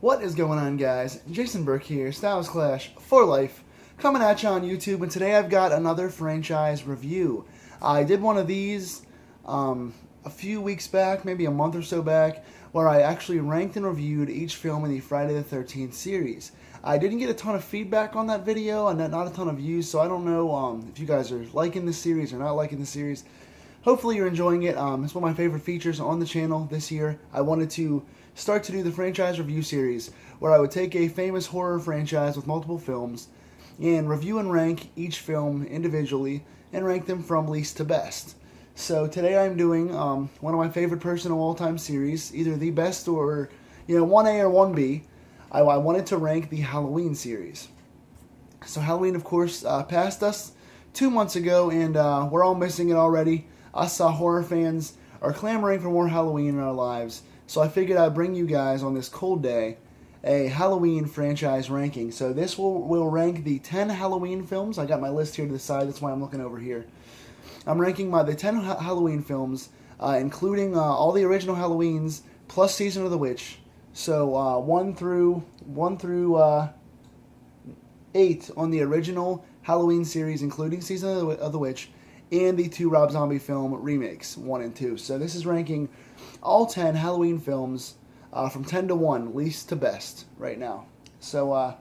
What is going on, guys? Jason Burke here, Styles Clash for life, coming at you on YouTube, and today I've got another franchise review. I did one of these a few weeks back, maybe a month or so back, where I actually ranked and reviewed each film in the Friday the 13th series. I didn't get a ton of feedback on that video, and not a ton of views, so I don't know if you guys are liking this series or not liking the series. Hopefully you're enjoying it. It's one of my favorite features on the channel this year. I wanted to start to do the franchise review series where I would take a famous horror franchise with multiple films and review and rank each film individually and rank them from least to best. So today I'm doing one of my favorite personal all-time series, either the best or 1A or 1B. I wanted to rank the Halloween series. So Halloween, of course, passed us 2 months ago, and we're all missing it already. Us horror fans are clamoring for more Halloween in our lives. So I figured I'd bring you guys on this cold day a Halloween franchise ranking. So this will rank the 10 Halloween films. I got my list here to the side. That's why I'm looking over here. I'm ranking the 10 Halloween films, including all the original Halloweens plus Season of the Witch. So 1 through 8 on the original Halloween series, including Season of the Witch, and the 2 Rob Zombie film remakes, 1 and 2. So this is ranking all 10 Halloween films from 10 to 1, least to best, right now. So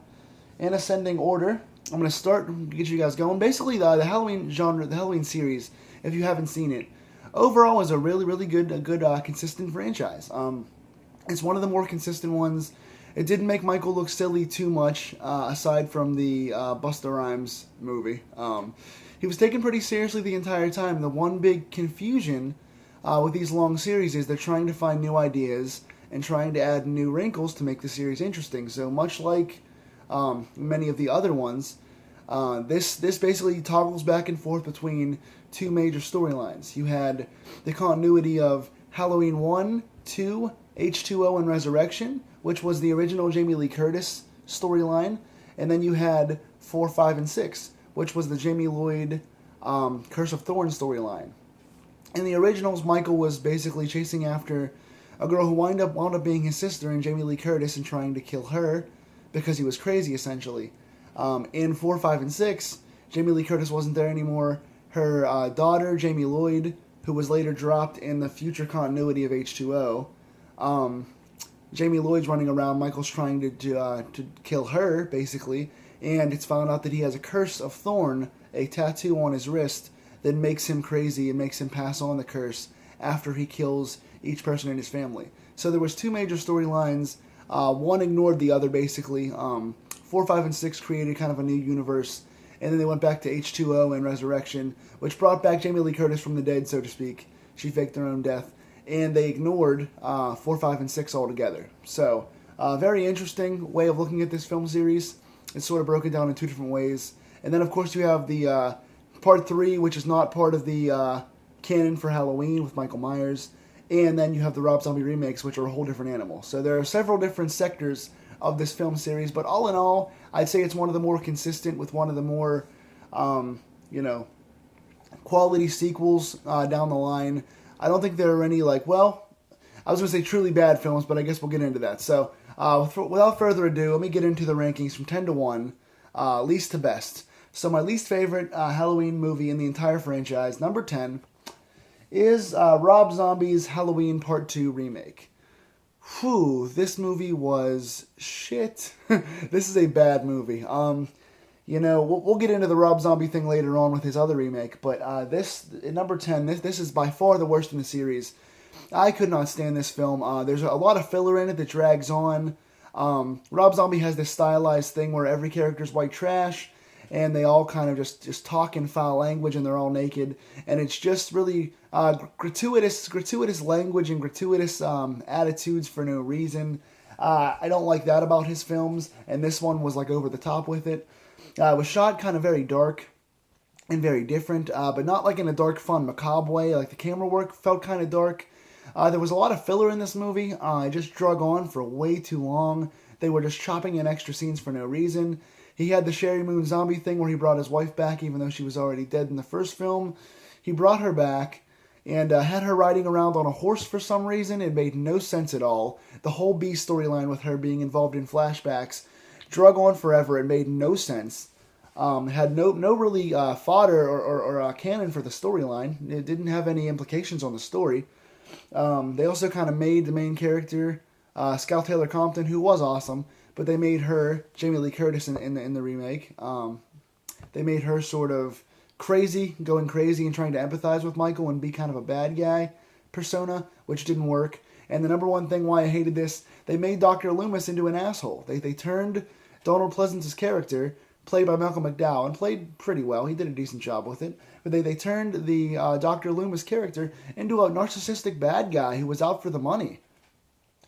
in ascending order, I'm going to start to get you guys going. Basically, the Halloween genre, the Halloween series, if you haven't seen it, overall is a really good, consistent franchise. It's one of the more consistent ones. It didn't make Michael look silly too much, aside from the Busta Rhymes movie. He was taken pretty seriously the entire time. The one big confusion with these long series is they're trying to find new ideas and trying to add new wrinkles to make the series interesting. So much like many of the other ones, this basically toggles back and forth between 2 major storylines. You had the continuity of Halloween 1, 2, H2O, and Resurrection, which was the original Jamie Lee Curtis storyline, and then you had 4, 5, and 6, which was the Jamie Lloyd Curse of Thorns storyline. In the originals, Michael was basically chasing after a girl who wound up being his sister in Jamie Lee Curtis and trying to kill her because he was crazy, essentially. In 4, 5, and 6, Jamie Lee Curtis wasn't there anymore. Her daughter, Jamie Lloyd, who was later dropped in the future continuity of H2O, Jamie Lloyd's running around. Michael's trying to kill her, basically, and it's found out that he has a curse of thorn, a tattoo on his wrist that makes him crazy and makes him pass on the curse after he kills each person in his family. So there was 2 major storylines. One ignored the other, basically. 4, 5, and 6 created kind of a new universe, and then they went back to H2O and Resurrection, which brought back Jamie Lee Curtis from the dead, so to speak. She faked her own death, and they ignored 4, 5, and 6 altogether. So, very interesting way of looking at this film series. It's sort of broken down in 2 different ways. And then, of course, you have the Part 3, which is not part of the canon for Halloween with Michael Myers. And then you have the Rob Zombie remakes, which are a whole different animal. So there are several different sectors of this film series. But all in all, I'd say it's one of the more consistent, with one of the more, quality sequels down the line. I don't think there are any, I was going to say truly bad films, but I guess we'll get into that. So, without further ado, let me get into the rankings from 10 to 1, least to best. So my least favorite Halloween movie in the entire franchise, number 10, is Rob Zombie's Halloween Part 2 remake. Whew, this movie was shit. This is a bad movie. We'll get into the Rob Zombie thing later on with his other remake, but this, number 10, this is by far the worst in the series. I could not stand this film. There's a lot of filler in it that drags on. Rob Zombie has this stylized thing where every character's white trash, and they all kind of just talk in foul language, and they're all naked, and it's just really gratuitous language and gratuitous attitudes for no reason. I don't like that about his films, and this one was over the top with it. It was shot kind of very dark and very different, but not in a dark, fun, macabre way. The camera work felt kind of dark. There was a lot of filler in this movie. It just drug on for way too long. They were just chopping in extra scenes for no reason. He had the Sherry Moon zombie thing where he brought his wife back even though she was already dead in the first film. He brought her back, and had her riding around on a horse for some reason. It made no sense at all. The whole B storyline with her being involved in flashbacks drug on forever. It made no sense. Had no really fodder or canon for the storyline. It didn't have any implications on the story. They also kind of made the main character, Scout Taylor Compton, who was awesome, but they made her, Jamie Lee Curtis in the remake, they made her sort of crazy, going crazy and trying to empathize with Michael and be kind of a bad guy persona, which didn't work. And the number one thing why I hated this, they made Dr. Loomis into an asshole. They turned Donald Pleasance's character, played by Malcolm McDowell, and played pretty well. He did a decent job with it. But they turned the Dr. Loomis character into a narcissistic bad guy who was out for the money.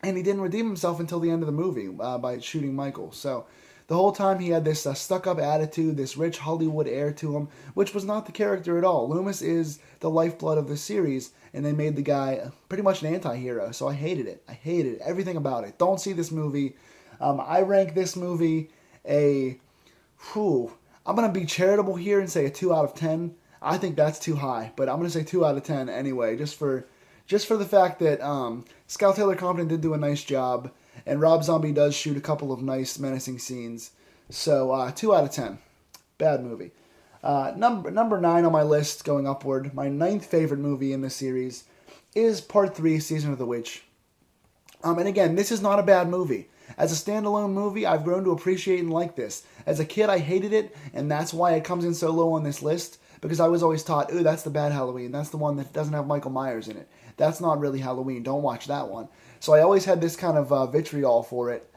And he didn't redeem himself until the end of the movie by shooting Michael. So the whole time he had this stuck-up attitude, this rich Hollywood air to him, which was not the character at all. Loomis is the lifeblood of the series, and they made the guy pretty much an anti-hero. So I hated it. I hated everything about it. Don't see this movie. I rank this movie I'm going to be charitable here and say a 2 out of 10. I think that's too high, but I'm going to say 2 out of 10 anyway, just for the fact that Scout Taylor Compton did do a nice job, and Rob Zombie does shoot a couple of nice, menacing scenes. So 2 out of 10. Bad movie. Number 9 on my list, going upward, my 9th favorite movie in the series is Part 3, Season of the Witch. And again, this is not a bad movie. As a standalone movie, I've grown to appreciate and like this. As a kid, I hated it, and that's why it comes in so low on this list, because I was always taught, ooh, that's the bad Halloween. That's the one that doesn't have Michael Myers in it. That's not really Halloween. Don't watch that one. So I always had this kind of vitriol for it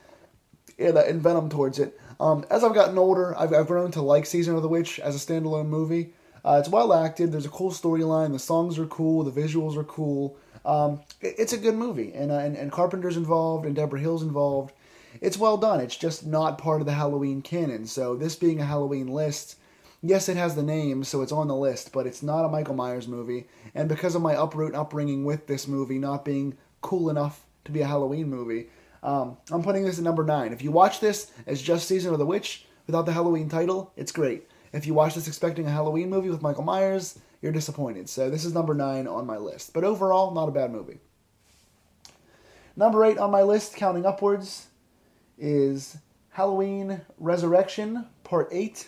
and venom towards it. As I've gotten older, I've grown to like Season of the Witch as a standalone movie. It's well acted. There's a cool storyline. The songs are cool. The visuals are cool. It's a good movie, and Carpenter's involved, and Deborah Hill's involved. It's well done. It's just not part of the Halloween canon. So this being a Halloween list, yes, it has the name, so it's on the list, but it's not a Michael Myers movie. And because of my upbringing with this movie not being cool enough to be a Halloween movie, I'm putting this at number 9. If you watch this as just Season of the Witch without the Halloween title, it's great. If you watch this expecting a Halloween movie with Michael Myers, you're disappointed. So this is number 9 on my list. But overall, not a bad movie. Number 8 on my list, counting upwards, is Halloween Resurrection, Part 8.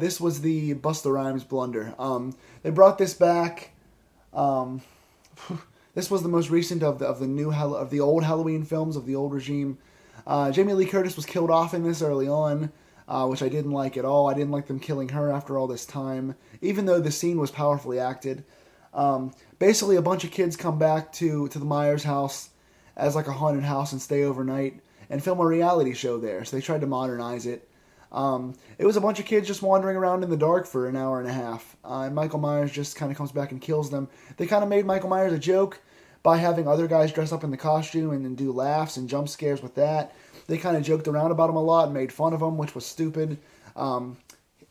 This was the Busta Rhymes blunder. They brought this back. This was the most recent of the old Halloween films of the old regime. Jamie Lee Curtis was killed off in this early on, which I didn't like at all. I didn't like them killing her after all this time, even though the scene was powerfully acted. Basically, a bunch of kids come back to the Myers house as like a haunted house and stay overnight and film a reality show there. So they tried to modernize it. It was a bunch of kids just wandering around in the dark for an hour and a half. And Michael Myers just kind of comes back and kills them. They kind of made Michael Myers a joke by having other guys dress up in the costume and do laughs and jump scares with that. They kind of joked around about him a lot and made fun of him, which was stupid.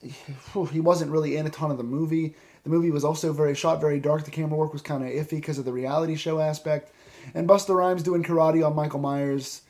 He wasn't really in a ton of the movie. The movie was also shot very dark. The camera work was kind of iffy because of the reality show aspect. And Busta Rhymes doing karate on Michael Myers.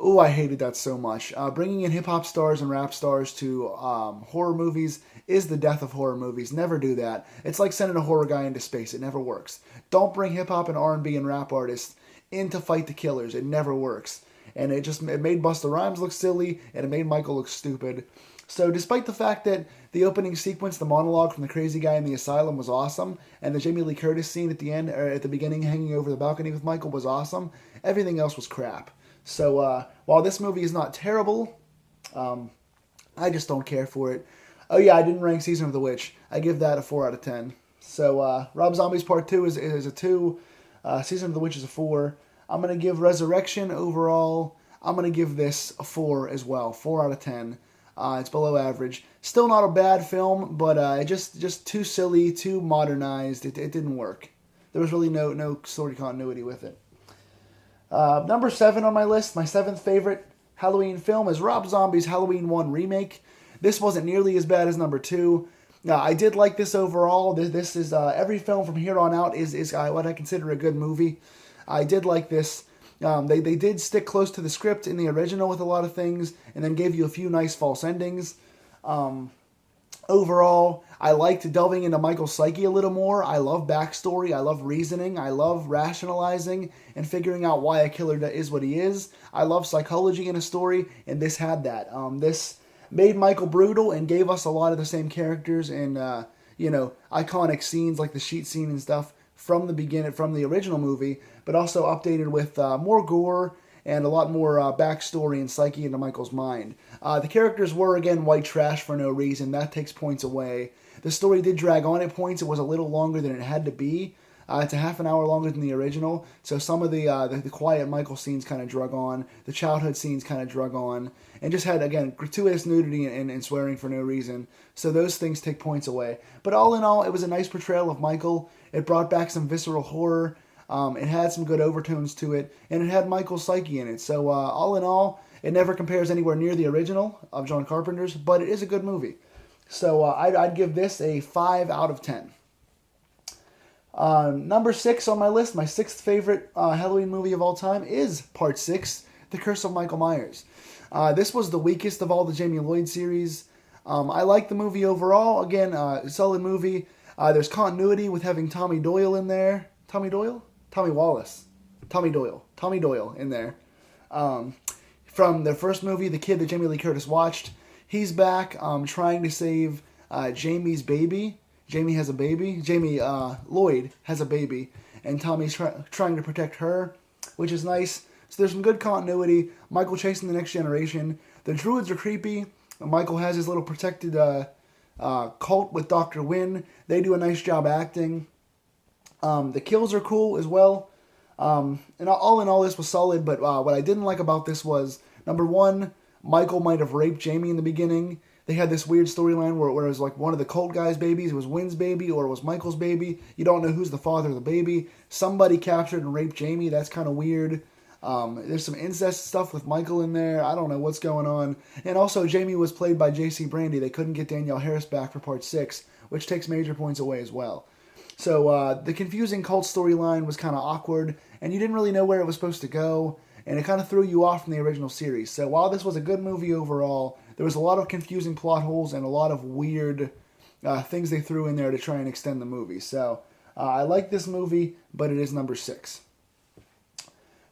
Oh, I hated that so much. Bringing in hip-hop stars and rap stars to horror movies is the death of horror movies. Never do that. It's like sending a horror guy into space. It never works. Don't bring hip-hop and R&B and rap artists in to fight the killers. It never works. And it made Busta Rhymes look silly, and it made Michael look stupid. So despite the fact that the opening sequence, the monologue from the crazy guy in the asylum was awesome, and the Jamie Lee Curtis scene at the end, or at the beginning hanging over the balcony with Michael was awesome, everything else was crap. So while this movie is not terrible, I just don't care for it. Oh yeah, I didn't rank Season of the Witch. I give that a 4 out of 10. So Rob Zombie's Part 2 is a 2. Season of the Witch is a 4. I'm going to give Resurrection overall, I'm going to give this a 4 as well. 4 out of 10. It's below average. Still not a bad film, but just too silly, too modernized. It didn't work. There was really no story continuity with it. Number 7 on my list, my 7th favorite Halloween film, is Rob Zombie's Halloween 1 remake. This wasn't nearly as bad as number 2. I did like this overall. This is every film from here on out is what I consider a good movie. I did like this. They did stick close to the script in the original with a lot of things, and then gave you a few nice false endings. Overall, I liked delving into Michael's psyche a little more. I love backstory. I love reasoning. I love rationalizing and figuring out why a killer is what he is. I love psychology in a story, and this had that. This made Michael brutal and gave us a lot of the same characters and iconic scenes like the sheet scene and stuff from the beginning, from the original movie, but also updated with more gore and a lot more backstory and psyche into Michael's mind. The characters were, again, white trash for no reason. That takes points away. The story did drag on at points. It was a little longer than it had to be. It's a half an hour longer than the original, so some of the quiet Michael scenes kind of drug on. The childhood scenes kind of drug on. And just had, again, gratuitous nudity and swearing for no reason. So those things take points away. But all in all, it was a nice portrayal of Michael. It brought back some visceral horror. It had some good overtones to it, and it had Michael's psyche in it. So all in all, it never compares anywhere near the original of John Carpenter's, but it is a good movie. So I'd give this a 5 out of 10. Number 6 on my list, my 6th favorite Halloween movie of all time, is Part 6, The Curse of Michael Myers. This was the weakest of all the Jamie Lloyd series. I like the movie overall. Again, solid movie. There's continuity with having Tommy Doyle in there. Tommy Doyle? Tommy Wallace. Tommy Doyle in there. From the first movie, the kid that Jamie Lee Curtis watched, he's back trying to save Jamie's baby. Jamie has a baby. Jamie Lloyd has a baby, and Tommy's trying to protect her, which is nice. So there's some good continuity. Michael chasing the next generation. The druids are creepy. Michael has his little protected cult with Dr. Wynn. They do a nice job acting. The kills are cool as well. And all in all, this was solid, but what I didn't like about this was, number one, Michael might have raped Jamie in the beginning. They had this weird storyline where it was like one of the cult guy's babies, it was Wynn's baby, or it was Michael's baby. You don't know who's the father of the baby. Somebody captured and raped Jamie. That's kind of weird. There's some incest stuff with Michael in there. I don't know what's going on. And also, Jamie was played by J.C. Brandy. They couldn't get Danielle Harris back for Part 6, which takes major points away as well. So the confusing cult storyline was kind of awkward, and you didn't really know where it was supposed to go, and it kind of threw you off from the original series. So while this was a good movie overall, there was a lot of confusing plot holes and a lot of weird things they threw in there to try and extend the movie. So I like this movie, but it is number 6.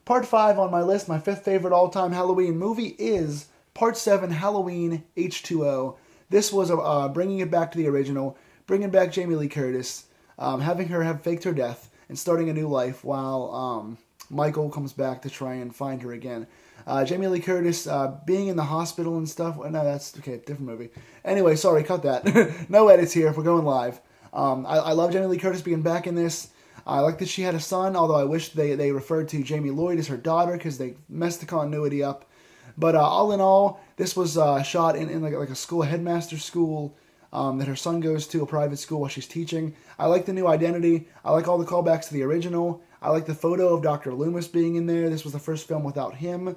Part 5 on my list, my 5th favorite all-time Halloween movie, is Part 7, Halloween H2O. This was bringing it back to the original, bringing back Jamie Lee Curtis, having her have faked her death, and starting a new life while Michael comes back to try and find her again. Jamie Lee Curtis being in the hospital and stuff. No, that's okay, different movie. Anyway, sorry, cut that. No edits here, we're going live. I love Jamie Lee Curtis being back in this. I like that she had a son, although I wish they referred to Jamie Lloyd as her daughter because they messed the continuity up. But all in all, this was shot in like a school, a headmaster's school that her son goes to, a private school while she's teaching. I like the new identity. I like all the callbacks to the original. I like the photo of Dr. Loomis being in there. This was the first film without him.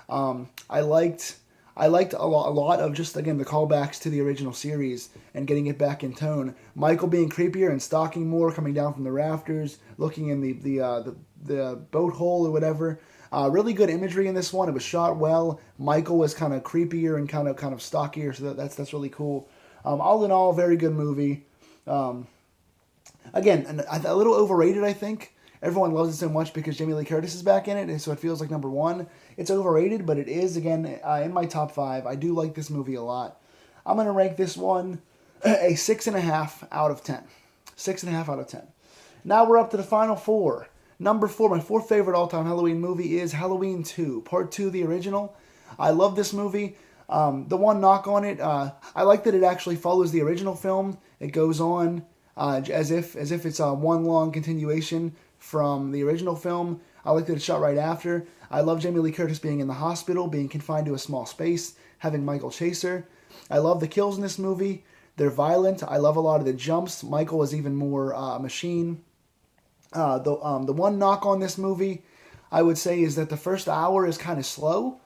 I liked a lot of just, again, the callbacks to the original series and getting it back in tone. Michael being creepier and stalking more, coming down from the rafters, looking in the boat hole or whatever. Really good imagery in this one. It was shot well. Michael was kind of creepier and kind of stockier, so that's really cool. All in all, very good movie. Again, a little overrated, I think. Everyone loves it so much because Jamie Lee Curtis is back in it, and so it feels like number 1. It's overrated, but it is, again, in my top 5. I do like this movie a lot. I'm going to rank this one a 6.5 out of 10. 6.5 out of 10. Now we're up to the final 4. Number 4, my 4th favorite all-time Halloween movie is Halloween 2, Part 2, the original. I love this movie. The one knock on it, I like that it actually follows the original film. It goes on as if it's one long continuation from the original film. I like that it's shot right after. I love Jamie Lee Curtis being in the hospital, being confined to a small space, having Michael chase her. I love the kills in this movie. They're violent. I love a lot of the jumps. Michael is even more a machine. The one knock on this movie, I would say, is that the first hour is kind of slow.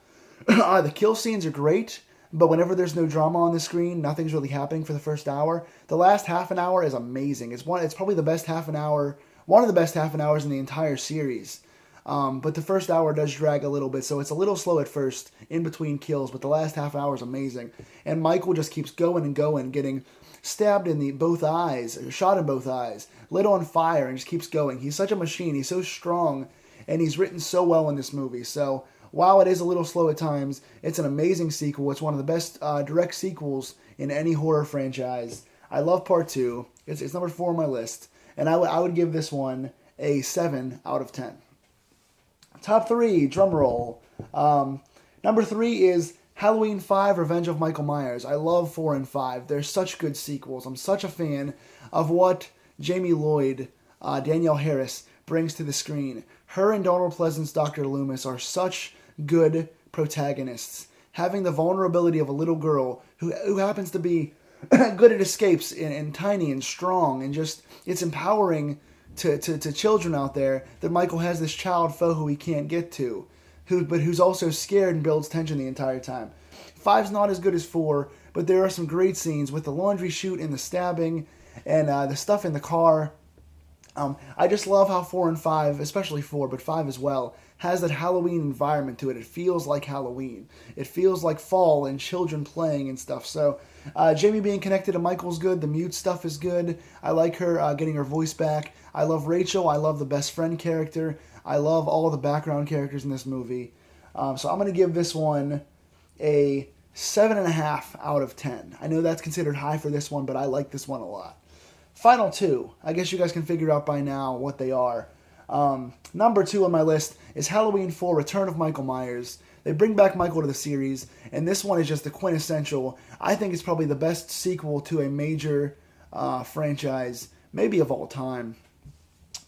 The kill scenes are great, but whenever there's no drama on the screen, nothing's really happening for the first hour. The last half an hour is amazing. It's probably the best half an hour, one of the best half an hours in the entire series. But the first hour does drag a little bit, so it's a little slow at first in between kills, but the last half hour is amazing. And Michael just keeps going and going, getting stabbed in both eyes, shot in both eyes, lit on fire, and just keeps going. He's such a machine. He's so strong, and he's written so well in this movie. So while it is a little slow at times, it's an amazing sequel. It's one of the best direct sequels in any horror franchise. I love part 2. It's number 4 on my list, and I would give this one a 7 out of 10. Top 3, drum roll. Number 3 is Halloween 5, Revenge of Michael Myers. I love 4 and 5. They're such good sequels. I'm such a fan of what Jamie Lloyd, Danielle Harris, brings to the screen. Her and Donald Pleasant's Dr. Loomis are such good protagonists. Having the vulnerability of a little girl who happens to be good at escapes and tiny and strong, and just, it's empowering to children out there that Michael has this child foe who he can't get to, but who's also scared and builds tension the entire time. 5's not as good as 4, but there are some great scenes with the laundry chute and the stabbing and the stuff in the car. I just love how 4 and 5, especially 4, but 5 as well, has that Halloween environment to it. It feels like Halloween. It feels like fall and children playing and stuff. So Jamie being connected to Michael's good. The mute stuff is good. I like her getting her voice back. I love Rachel. I love the best friend character. I love all the background characters in this movie. So I'm going to give this one a 7.5 out of 10. I know that's considered high for this one, but I like this one a lot. Final 2. I guess you guys can figure out by now what they are. Number 2 on my list is Halloween 4, Return of Michael Myers. They bring back Michael to the series, and this one is just the quintessential. I think it's probably the best sequel to a major franchise, maybe of all time.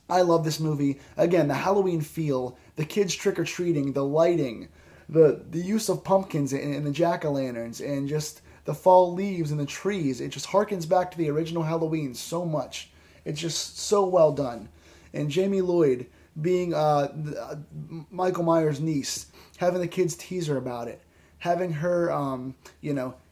I love this movie. Again, the Halloween feel, the kids trick-or-treating, the lighting, the use of pumpkins and the jack-o'-lanterns, and just the fall leaves and the trees. It just harkens back to the original Halloween so much. It's just so well done. And Jamie Lloyd being Michael Myers' niece, having the kids tease her about it, having her,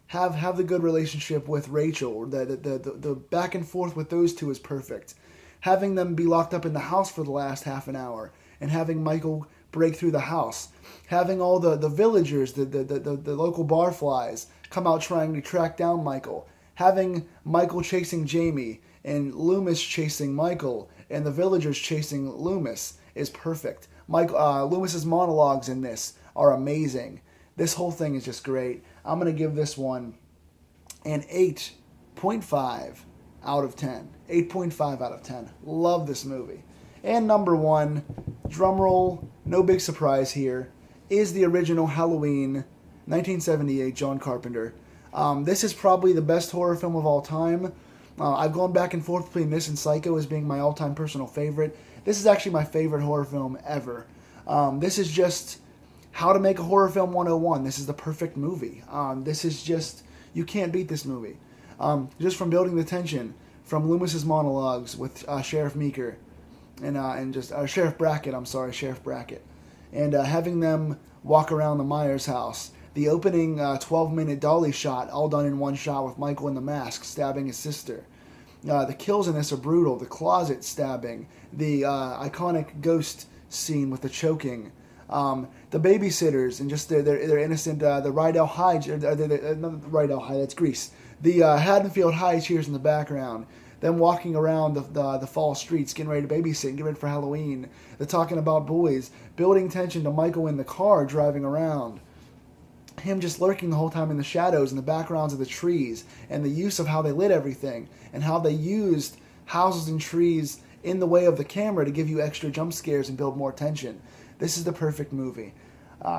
have the good relationship with Rachel. The back and forth with those two is perfect. Having them be locked up in the house for the last half an hour, and having Michael break through the house. Having all the villagers, the local barflies, come out trying to track down Michael. Having Michael chasing Jamie, and Loomis chasing Michael, and the villagers chasing Loomis is perfect. Loomis's monologues in this are amazing. This whole thing is just great. I'm going to give this one an 8.5 out of 10. 8.5 out of 10. Love this movie. And number 1, drumroll, no big surprise here, is the original Halloween, 1978, John Carpenter. This is probably the best horror film of all time. I've gone back and forth between this and Psycho as being my all-time personal favorite. This is actually my favorite horror film ever. This is just how to make a horror film 101. This is the perfect movie. This is just, you can't beat this movie. Just from building the tension, from Loomis's monologues with Sheriff Meeker, and just Sheriff Brackett, and having them walk around the Myers house. The opening 12-minute dolly shot, all done in one shot with Michael in the mask stabbing his sister. The kills in this are brutal. The closet stabbing, the iconic ghost scene with the choking, the babysitters, and just their innocent, the Rydell High, not the Rydell High, that's Grease. The Haddonfield High cheers in the background. Them walking around the fall streets, getting ready to babysit and get ready for Halloween. They're talking about boys, building tension to Michael in the car driving around. Him just lurking the whole time in the shadows and the backgrounds of the trees, and the use of how they lit everything, and how they used houses and trees in the way of the camera to give you extra jump scares and build more tension. This is the perfect movie.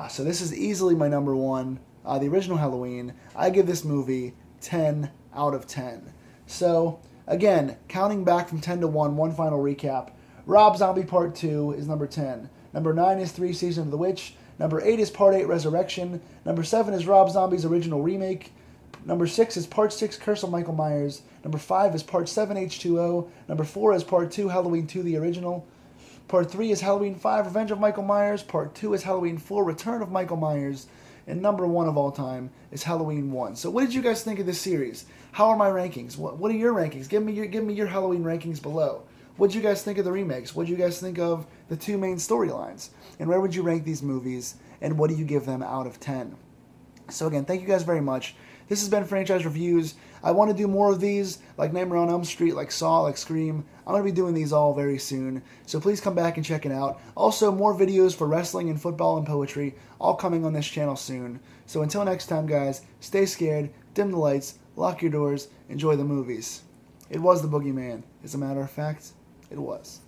So this is easily my number 1. The original Halloween. I give this movie 10 out of 10. So, again, counting back from 10 to 1, one final recap. Rob Zombie Part 2 is number 10. Number 9 is 3 Season of the Witch. Number 8 is Part 8 Resurrection. Number 7 is Rob Zombie's original remake. Number 6 is Part 6 Curse of Michael Myers. Number 5 is Part 7 H2O. Number 4 is Part 2 Halloween 2 the original. Part 3 is Halloween 5 Revenge of Michael Myers. Part 2 is Halloween 4 Return of Michael Myers. And number 1 of all time is Halloween 1. So what did you guys think of this series? How are my rankings? What are your rankings? Give me your Halloween rankings below. What did you guys think of the remakes? What did you guys think of the two main storylines? And where would you rank these movies? And what do you give them out of 10? So again, thank you guys very much. This has been Franchise Reviews. I want to do more of these, like Nightmare on Elm Street, like Saw, like Scream. I'm going to be doing these all very soon, so please come back and check it out. Also, more videos for wrestling and football and poetry, all coming on this channel soon. So until next time, guys, stay scared, dim the lights, lock your doors, enjoy the movies. It was the Boogeyman. As a matter of fact, it was.